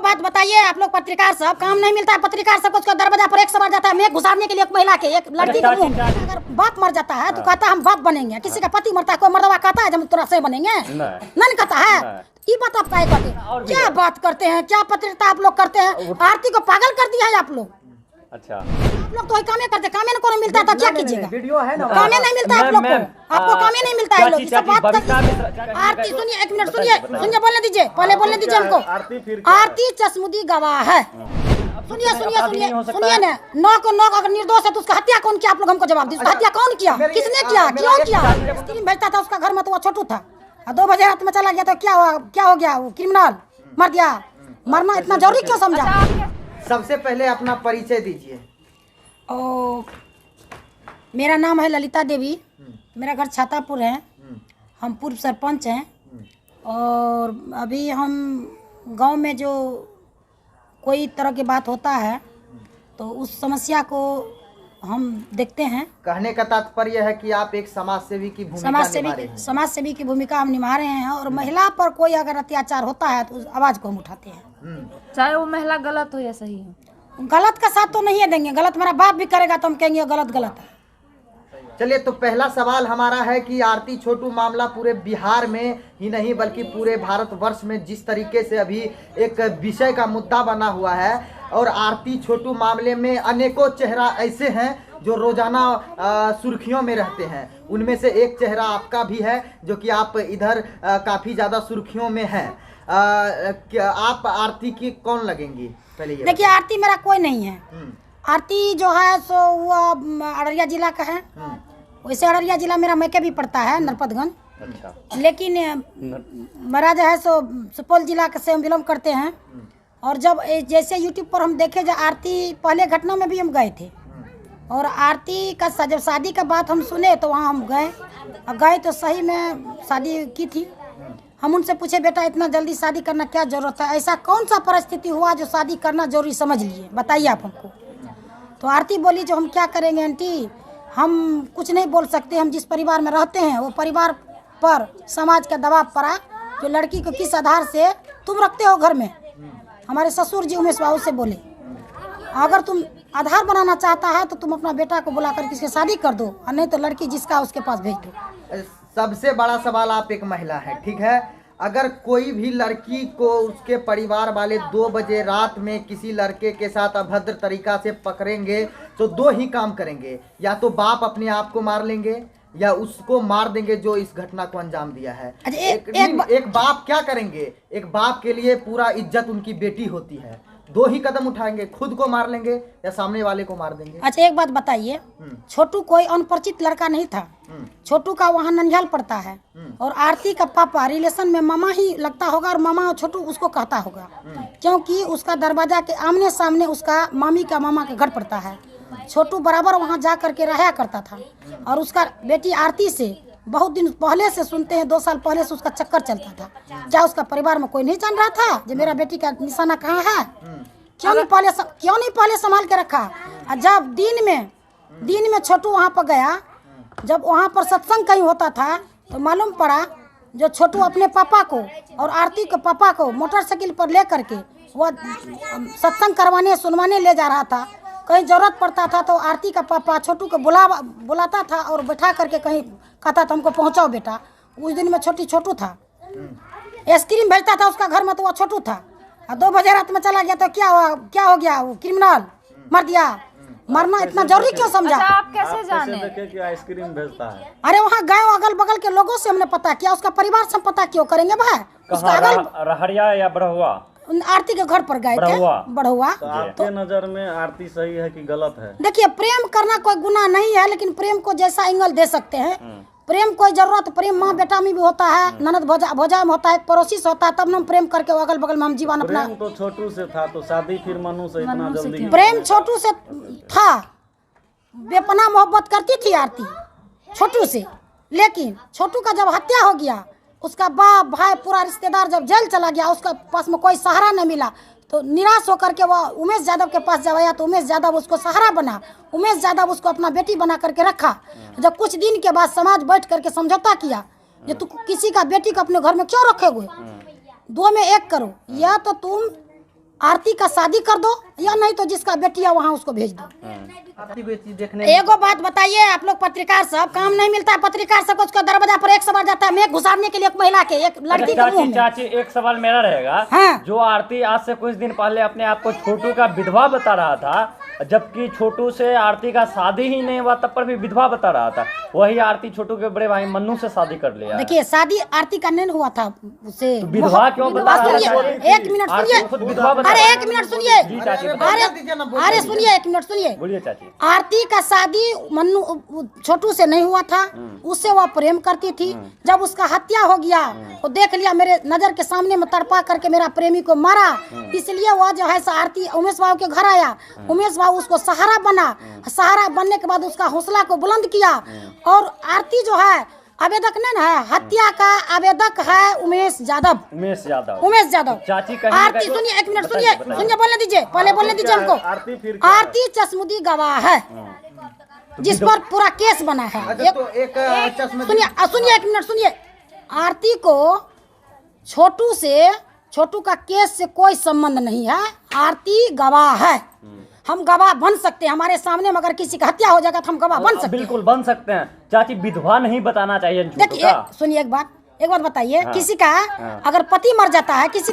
बात बताइए, आप लोग पत्रकार सब काम नहीं मिलता है, पत्रकार सबको उसका दरवाजा पर एक सवाल जाता है, मेघ घुसारने के लिए एक महिला के, एक लड़की के मुंह। अगर बाप मर जाता है तो कहता है हम बाप बनेंगे, किसी का पति मरता है कोई मर्दवा कहता है जब तुरा से बनेंगे, नहीं कहता है। ये बात आप क्या करते हैं, क्या बात करते हैं, क्या पत्रकारिता आप लोग करते हैं? आरती को पागल कर दिया है आप लोग। अच्छा, आप लोग तो वही कामे करते, कामे को नहीं मिलता था क्या कीजिएगा? वीडियो है ना, कामे नहीं मिलता है आप लोग को, आपको कामे नहीं मिलता है लोग। सब बात आरती सुनिए, एक मिनट सुनिए, बोलने दीजिए, पहले बोलने दीजिए हमको। आरती चश्मुदी गवाह है। सुनिए सुनिए सुनिए सुनिए ना, नौ को नौ अगर निर्दोष है तो उसका हत्या कौन किया? आप लोग हमको जवाब दीजिए, उसका हत्या कौन किया, किसने किया, क्यों किया? स्क्रीन भेजता था उसका घर में तो वो छोटू था, 2 बजे रात में चला गया तो क्या हो गया? वो क्रिमिनल मर गया। मरना इतना जरूरी क्यों समझा? सबसे पहले अपना परिचय दीजिए। मेरा नाम है ललिता देवी, मेरा घर छातापुर है, हम पूर्व सरपंच हैं, और अभी हम गांव में जो कोई तरह की बात होता है तो उस समस्या को हम देखते हैं। कहने का तात्पर्य है कि आप एक समाज सेवी की भूमिका निभा रहे हैं। समाज सेवी की भूमिका हम निभा रहे हैं, और महिला पर कोई अगर अत्याचार होता है तो उस आवाज़ को हम उठाते हैं, चाहे वो महिला गलत हो या सही हो। गलत का साथ तो नहीं है देंगे, गलत मेरा बाप भी करेगा तो हम कहेंगे गलत गलत है। चलिए, तो पहला सवाल हमारा है कि आरती छोटू मामला पूरे बिहार में ही नहीं बल्कि पूरे भारतवर्ष में जिस तरीके से अभी एक विषय का मुद्दा बना हुआ है, और आरती छोटू मामले में अनेकों चेहरा ऐसे हैं जो रोजाना सुर्खियों में रहते हैं। उनमें से एक चेहरा आपका भी है जो कि आप इधर काफ़ी ज़्यादा सुर्खियों में हैं। क्या आप आरती की कौन लगेंगी? पहले ये देखिए, आरती मेरा कोई नहीं है। आरती जो है सो वो अररिया जिला का है, वैसे अररिया जिला मेरा मैके भी पड़ता है, नरपतगंज। अच्छा, लेकिन मेरा जो है सो सुपौल जिला से हम बिलोंग करते हैं। और जब जैसे यूट्यूब पर हम देखे जो आरती पहले घटना में भी हम गए थे, और आरती का जब शादी का बात हम सुने तो वहाँ हम गए तो सही में शादी की थी। हम उनसे पूछे बेटा इतना जल्दी शादी करना क्या जरूरत है, ऐसा कौन सा परिस्थिति हुआ जो शादी करना जरूरी समझ लिए, बताइए आप हमको। तो आरती बोली जो हम क्या करेंगे आंटी, हम कुछ नहीं बोल सकते, हम जिस परिवार में रहते हैं वो परिवार पर समाज का दबाव पड़ा, जो लड़की को किस आधार से तुम रखते हो घर में। हमारे ससुर जी उमेश बाबू से बोले अगर तुम आधार बनाना चाहता है तो तुम अपना बेटा को बुला कर किसके शादी कर दो, और नहीं तो लड़की जिसका उसके पास भेज दो। सबसे बड़ा सवाल, आप एक महिला है, ठीक है, अगर कोई भी लड़की को उसके परिवार वाले 2 बजे रात में किसी लड़के के साथ अभद्र तरीका से पकड़ेंगे तो 2 ही काम करेंगे, या तो बाप अपने आप को मार लेंगे या उसको मार देंगे जो इस घटना को अंजाम दिया है। एक बाप क्या करेंगे? एक बाप के लिए पूरा इज्जत उनकी बेटी होती है, 2 ही कदम उठाएंगे, खुद को मार लेंगे या सामने वाले को मार देंगे। अच्छा, एक बात बताइए, छोटू कोई अनपरिचित लड़का नहीं था, छोटू का वहाँ ननिहाल पड़ता है, और आरती का पापा रिलेशन में मामा ही लगता होगा, और मामा और छोटू उसको कहता होगा, क्योंकि उसका दरवाजा के आमने सामने उसका मामी का मामा का घर पड़ता है। छोटू बराबर वहाँ जा करके रहा करता था, और उसका बेटी आरती से बहुत दिन पहले से सुनते हैं, 2 साल पहले से उसका चक्कर चलता था। क्या उसका परिवार में कोई नहीं जान रहा था जो मेरा बेटी का निशाना कहाँ है? क्यों नहीं पहले संभाल के रखा? जब दिन में छोटू वहाँ पर गया, जब वहाँ पर सत्संग कहीं होता था तो मालूम पड़ा जो छोटू अपने पापा को और आरती के पापा को मोटरसाइकिल पर ले करके वह सत्संग करवाने सुनवाने ले जा रहा था। कहीं जरूरत पड़ता था तो आरती का पापा छोटू को बुलाता था और बैठा करके कहीं कहता था हमको पहुंचाओ बेटा। उस दिन में छोटू था, आइसक्रीम भेजता था उसका घर में तो वो छोटू था, और 2 बजे रात में चला गया तो क्या हो गया? वो क्रिमिनल मर गया। मरना इतना जरूरी क्यों समझा? अच्छा, आप कैसे जाने कि आइसक्रीम भेजता है? अरे वहाँ गए, अगल बगल के लोगों से हमने पता किया, उसका परिवार से पता क्यों करेंगे भाई? उसका रहरिया या बड़हुआ? आरती के घर पर गए थे, बढ़ुआ। तो आपके नजर में आरती सही है कि गलत है? देखिए, प्रेम करना कोई गुनाह नहीं है, लेकिन प्रेम को जैसा एंगल दे सकते हैं। प्रेम कोई जरूरत, प्रेम माँ बेटा में भी होता है, ननद भौजाई में होता है, पड़ोसी से होता है, तब हम प्रेम करके अगल बगल में हम जीवन अपना। प्रेम तो छोटू से था, तो शादी फिर मनु से इतना जल्दी? प्रेम छोटू से था, बेपनाह मोहब्बत करती थी आरती छोटू से, लेकिन छोटू का जब हत्या हो गया, उसका बाप भाई पूरा रिश्तेदार जब जेल चला गया, उसका पास में कोई सहारा नहीं मिला, तो निराश होकर के वो उमेश यादव के पास जब आया तो उमेश यादव उसको सहारा बना, उमेश यादव उसको अपना बेटी बना करके रखा। जब कुछ दिन के बाद समाज बैठ करके समझौता किया कि तू किसी का बेटी को अपने घर में क्यों रखे हुए, 2 में 1 करो, या तो तुम आरती का शादी कर दो, या नहीं तो जिसका बेटी है वहाँ उसको भेज दो। देखने एगो बात बताइए आप लोग पत्रकार सब, काम नहीं मिलता है पत्रकार सबको, उसका दरवाजा पर एक सवाल जाता है मेघ घुसारने के लिए एक महिला के, एक लड़की के मुंह चाची में। चाची एक सवाल मेरा रहेगा। हाँ। जो आरती आज से कुछ दिन पहले अपने आप को छोटू का विधवा बता रहा था, जबकि छोटू से आरती का शादी ही नहीं हुआ तब पर भी विधवा बता रहा था, वही आरती छोटू के बड़े भाई मन्नू से शादी कर लिया। देखिए शादी आरती का नहीं हुआ था उससे, विधवा क्यों बता रहा सुनिए था? एक मिनट आरती सुनिए, खुद विधवा बता अरे रहा एक था। मिनट सुनिए, जी चाची अरे सुनिए एक मिनट सुनिए। बोलिए चाची। आरती का शादी मन्नू छोटू से नहीं हुआ था, उससे वह प्रेम करती थी। जब उसका हत्या हो गया तो देख लिया मेरे नजर के सामने में तड़पा करके मेरा प्रेमी को मारा, इसलिए वह जो है आरती उमेश बाबू के घर आया, उमेश बाबू उसको सहारा बना, सहारा बनने के बाद उसका हौसला को बुलंद किया। और आरती जो है आवेदक नहीं ना है, हत्या का आवेदक है उमेश यादव। उमेश यादव चाची आरती सुनिए एक मिनट सुनिए, सुनिए बोलने दीजिए, पहले बोलने दीजिए हमको। आरती चश्मुदी गवाह है जिस पर पूरा केस बना है। सुनिए एक मिनट सुनिए, आरती को छोटू का केस से कोई संबंध नहीं है, आरती गवाह है। हम गवाह बन सकते हैं, हमारे सामने में अगर किसी का हत्या हो जाएगा तो हम गवाह बन सकते हैं। बिल्कुल बन सकते हैं चाची, विधवा नहीं बताना चाहिए। देखिए सुनिए एक बात बताइए। हाँ, किसी का अगर पति मर जाता है, किसी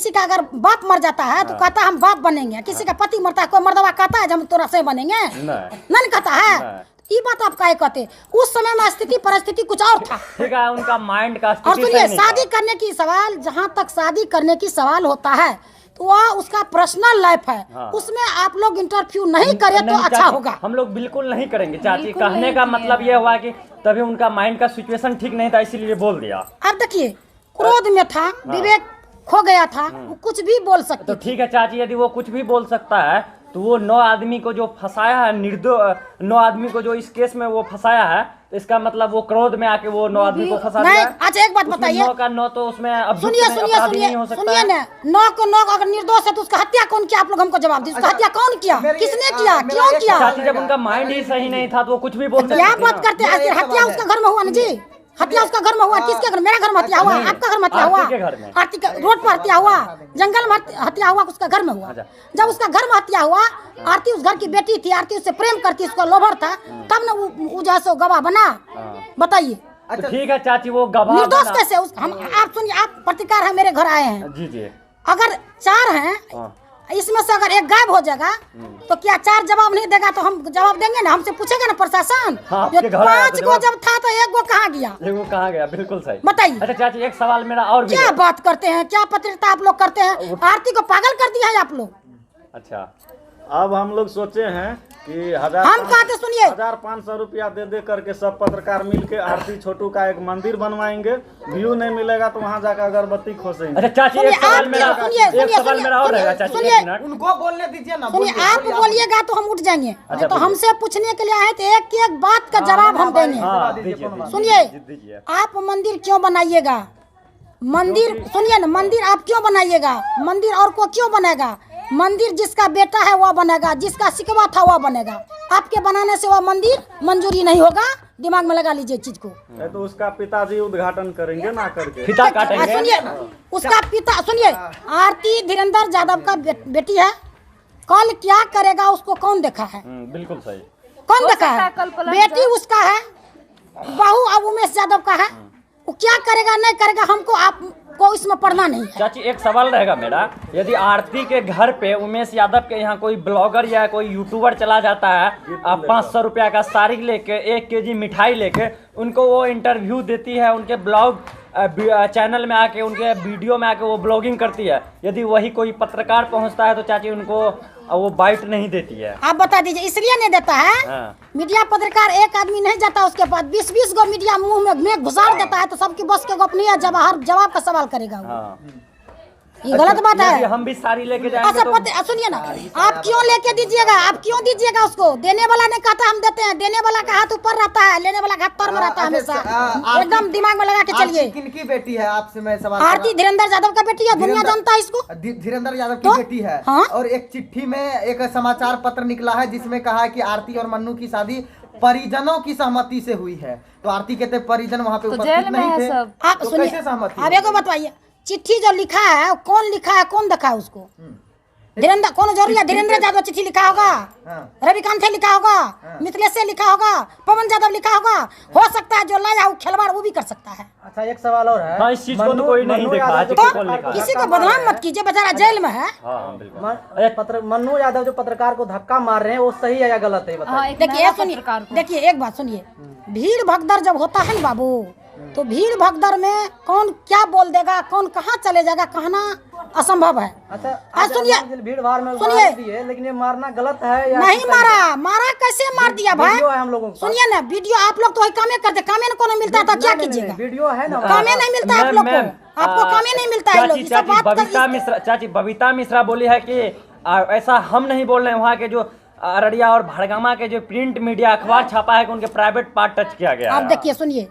का अगर बाप मर जाता है तो कहता है हम बाप बनेंगे। किसी का पति मरता है, कोई मर्दवा कहता है हम तोरा से बनेंगे, नहीं कहता है। ये बात आप काहे कहते? उस समय में स्थिति परिस्थिति कुछ और था। ठीक है, उनका माइंड का और सुनिए शादी करने की सवाल, जहाँ तक शादी करने की सवाल होता है तो वह उसका पर्सनल लाइफ है। हाँ। उसमें आप लोग इंटरव्यू नहीं करें तो अच्छा होगा। हम लोग बिल्कुल नहीं करेंगे चाची, कहने का मतलब ये हुआ कि तभी उनका माइंड का सिचुएशन ठीक नहीं था इसीलिए बोल दिया। अब देखिए क्रोध में था, विवेक खो गया था, वो कुछ भी बोल सकते। तो ठीक है चाची, यदि वो कुछ भी बोल सकता है तो वो 9 आदमी को जो फंसाया है, 9 आदमी को जो इस केस में वो फंसाया है, तो इसका मतलब वो क्रोध में आके वो 9 आदमी को फंसा दिया। अच्छा एक बात बताइए, 9 का 9 तो उसमें अब सुनिए ना, 9 को 9 अगर निर्दोष है तो उसका हत्या कौन किया? आप लोग हमको जवाब दीजिए, उसका हत्या कौन किया, किसने किया, क्यों किया? चाची जब उनका माइंड ही सही नहीं था तो वो कुछ भी बोल सकते। क्या बात करते हैं? हत्या उसका घर में हुआ ना जी, हत्या उसका घर में हुआ। किसके घर? मेरा घर में हत्या हुआ, आपका घर में हत्या हुआ, आरती के रोड पर हत्या हुआ, जंगल में हत्या हुआ, उसका घर में हुआ। जब उसका घर में हत्या हुआ, आरती उस घर की बेटी थी, आरती उससे प्रेम करती, उसका लोभर था, तब ना वो जैसे गवाह बना। बताइए अच्छा ठीक है चाची, वो गवाह निर्दोष कैसे? आप सुनिए, आप पत्रकार है, मेरे घर आए हैं जी, अगर 4 हैं इसमें से अगर एक गायब हो जाएगा तो क्या 4 जवाब नहीं देगा? तो हम जवाब देंगे ना, हमसे पूछेगा ना प्रशासन। हाँ, 5 गो जब था तो 1 गो कहाँ गया? 1 गो कहाँ गया? बिल्कुल सही। बताइए। अच्छा चाची एक सवाल मेरा और भी क्या बात करते हैं, क्या पत्रकारिता आप लोग करते हैं? आरती को पागल कर दिया है आप लोग। अच्छा अब हम लोग सोचे हैं कि हम कहते सुनिए 1500 रुपया दे करके सब पत्रकार मिलके आरती छोटू का एक मंदिर बनवाएंगे। व्यू नहीं मिलेगा तो वहाँ जाकर अगरबत्ती खोसेंगे। अच्छा चाची एक सवाल मेरा और रहेगा चाची, 1 मिनट उनको बोलने दीजिए ना। सुनिए, आप बोलिएगा तो हम उठ जाएंगे। तो हमसे पूछने के लिए आए थे, एक बात का जवाब हम देंगे। सुनिए, आप मंदिर क्यों बनाइएगा? मंदिर सुनिए ना, मंदिर आप क्यों बनाइएगा? मंदिर और को क्यों बनेगा? मंदिर जिसका बेटा है वह बनेगा, जिसका शिकवा था वह बनेगा। आपके बनाने से वह मंदिर मंजूरी नहीं होगा, दिमाग में लगा लीजिए चीज को। तो उसका पिताजी उद्घाटन करेंगे ना करके पिता काटेंगे। सुनिए उसका पिता, सुनिए आरती धीरेन्द्र यादव का बेटी है, कल क्या करेगा उसको कौन देखा है? बिल्कुल सही, कौन देखा है? बेटी उसका है, बहू अब उमेश यादव का है, वो क्या करेगा नहीं करेगा हमको आपको इसमें पढ़ना नहीं है। चाची एक सवाल रहेगा मेरा, यदि आरती के घर पे उमेश यादव के यहाँ कोई ब्लॉगर या कोई यूट्यूबर चला जाता है, आप 500 रुपया का साड़ी लेके 1 केजी मिठाई लेके उनको वो इंटरव्यू देती है, उनके ब्लॉग चैनल में आके, उनके वीडियो में आके वो ब्लॉगिंग करती है, यदि वही कोई पत्रकार पहुंचता है तो चाची उनको वो बाइट नहीं देती है? आप बता दीजिए इसलिए नहीं देता है। मीडिया पत्रकार एक आदमी नहीं जाता, उसके पास 20-20 गो मीडिया मुंह में घुसार देता है, तो सबकी बस के गप नहीं है, जवाब का सवाल करेगा वो। ये गलत बात है। हम भी साड़ी लेके जाएंगे तो सुनिए ना, आप क्यों लेके दीजिएगा? आप क्यों दीजिएगा उसको? देने वाला ने कहता हम देते हैं, देने वाला का हाथ ऊपर रहता है, लेने वाला का हाथ पर में रहता है हमेशा। एकदम दिमाग में लगा के चलिए। किनकी बेटी है आपसे मैं सवाल? आरती धीरेन्द्र यादव का बेटी है, दुनिया जानता है इसको। धीरेन्द्र यादव की बेटी है। और एक चिट्ठी में एक समाचार पत्र निकला है जिसमें कहा है कि आरती और मन्नू की शादी परिजनों की सहमति से हुई है। तो आरती कहते परिजन वहाँ पे उपस्थित नहीं थे, आप सुनिए। अब एक बताइए, चिट्ठी जो लिखा है कौन लिखा है, कौन देखा है उसको? धीरेन्द्र कौन जरूरी है? धीरेन्द्र यादव चिट्ठी लिखा होगा, हाँ। रविकांत है लिखा होगा, मिथिलेश से लिखा होगा, पवन यादव लिखा होगा। हो सकता है जो लाया वो खिलवाड़ वो भी कर सकता है। अच्छा एक सवाल और है। हाँ, इस चीज को तो कोई नहीं देखा आज तो कौन लिखा है। किसी को बदनाम मत कीजिए, बेचारा जेल में है। हाँ बिल्कुल। मन्नू यादव जो पत्रकार को धक्का मार रहे हैं वो सही है या गलत है, बताइए। हाँ, एक देखिए महिला सुनिए, पत्रकार को। देखिए एक बात सुनिए, भीड़ भगदड़ जब होता है ना बाबू, तो भीड़ भगदड़ में कौन क्या बोल देगा, कौन कहाँ चले जाएगा, कहना असंभव है। अच्छा आज सुनिए, भीड़ भाड़ में सुनिए। मार दिए, लेकिन ये मारना गलत है या नहीं सही मारा, मारा कैसे मार दिया भाई? वीडियो है हम लोगों के पास। सुनिए ना, वीडियो आप लोग तो वही कामे करते, कामे को नहीं मिलता तो क्या कीजिएगा? वीडियो है ना। कामे नहीं मिलता है आप लोग को, आपको कामे नहीं मिलता है लोग। चाची बबीता मिश्रा बोली है कि ऐसा हम नहीं बोल रहे हैं, वहाँ के जो अररिया और भड़गामा के जो प्रिंट मीडिया अखबार छापा है कि उनके प्राइवेट पार्ट टच किया गया आप है। देखिए सुनिए,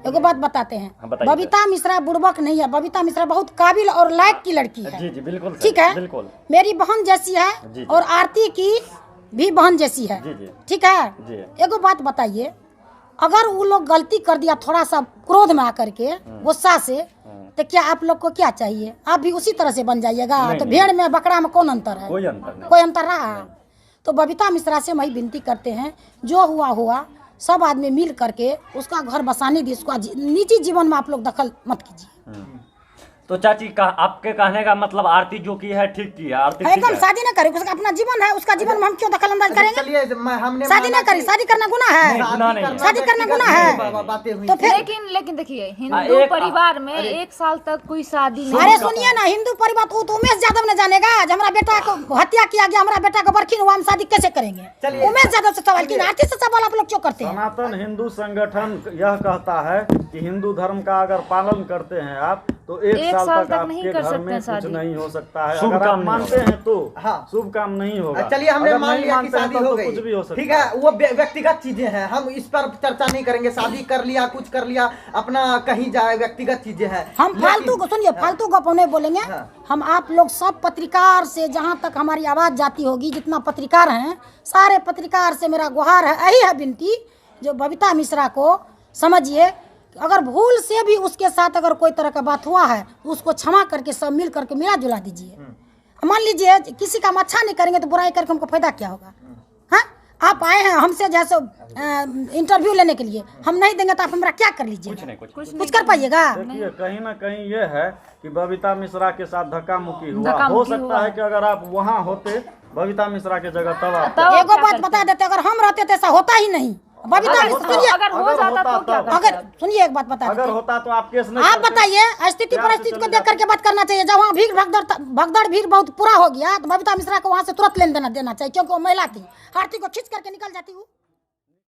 एगो बात बताते हैं, हाँ, बताइए। बबीता मिश्रा बुड़बक नहीं है, बबीता मिश्रा बहुत काबिल और लायक की लड़की है। जी जी बिल्कुल ठीक है, बिल्कुल। मेरी बहन जैसी जी, है जी। और आरती की भी बहन जैसी है। जी, जी। ठीक है, जी। एगो बात बताइए, अगर वो लोग गलती कर दिया थोड़ा सा क्रोध में आकर के, गुस्सा से, तो क्या आप लोग को क्या चाहिए? आप भी उसी तरह से बन जाइएगा? नहीं, तो नहीं। भेड़ में बकरा में कौन अंतर है? कोई अंतर नहीं। कोई अंतर रहा? तो बबीता मिश्रा से वही विनती करते हैं, जो हुआ हुआ, सब आदमी मिल करके उसका घर बसाने दी, उसका निजी जीवन में आप लोग दखल मत कीजिए। तो चाची आपके कहने का मतलब आरती जो की है ठीक की है, आरती ठीक एकदम है। शादी न करे, उसका अपना जीवन है, उसका जीवन में हम क्यों दखल अंदाज करेंगे? चलिए हमने शादी न करी, शादी करना गुनाह है? गुनाह नहीं है। शादी करना गुनाह है? बातें हुई तो फिर लेकिन देखिए, हिंदू परिवार में 1 साल तक कोई शादी नहीं। अरे सुनिए ना, हिंदू परिवार तो उमेश यादव ने जानेगा, जब हमारा बेटा को हत्या किया गया, हमारा बेटा को बरखीन हुआ, हम शादी कैसे करेंगे? उमेश यादव से सवाल की, आरती से सवाल आप लोग क्यों करते हैं? सनातन हिंदू संगठन यह कहता है कि हिंदू धर्म का अगर पालन करते हैं आप तो एक साल तक नहीं आपके कर घर सकते में कुछ शादी। नहीं हो सकता है। शुभ अगर काम आप नहीं मानते होगा। हैं तो हाँ। शुभ काम नहीं होगा। चलिए हमने अगर मान नहीं लिया कि मानते हैं शादी तब हो तो गई, कुछ भी हो सकता ठीक है, वो व्यक्तिगत चीजें हैं, हम इस पर चर्चा नहीं करेंगे। शादी कर लिया, कुछ कर लिया, अपना कहीं जाए, व्यक्तिगत चीजें हैं। हम फालतू को सुनिए, फालतू गप नहीं बोलेंगे। हाँ। हम आप लोग सब पत्रकार से, जहाँ तक हमारी आवाज जाती होगी, जितना पत्रकार हैं, सारे पत्रकार से मेरा गुहार है, यही है विनती, जो बबीता मिश्रा को समझिए, अगर भूल से भी उसके साथ अगर कोई तरह का बात हुआ है, उसको क्षमा करके सब मिल करके मिला जुला दीजिए। मान लीजिए किसी का हम अच्छा नहीं करेंगे तो बुराई करके हमको फायदा क्या होगा? हाँ, आप आए हैं हमसे जैसे इंटरव्यू लेने के लिए, हम नहीं देंगे तो आप हमारा क्या कर लीजिए? कुछ कर पाइएगा? देखिए कहीं ना कहीं ये है कि बबीता मिश्रा के साथ धक्का मुक्की हुआ, धक्का हो मुक्की सकता हुआ। है कि अगर आप वहाँ होते बबीता मिश्रा के जगह तब आप तब एगो क्या बात करते? बता देते, अगर हम रहते तो ऐसा होता ही नहीं। बबीता सुनिए, अगर हो अगर जाता होता तो क्या तब। करते? अगर सुनिए एक बात बता अगर देते, होता तो आप केस नहीं आप करते। बताइए, स्थिति प्यार से परिस्थिति को चले देख करके बात करना चाहिए। जब वहाँ भीड़ भगदड़ भीड़ बहुत पूरा हो गया तो बबीता मिश्रा को वहाँ से तुरंत लेन देना चाहिए, क्योंकि वो महिला थी, आरती को खींच करके निकल जाती हूँ।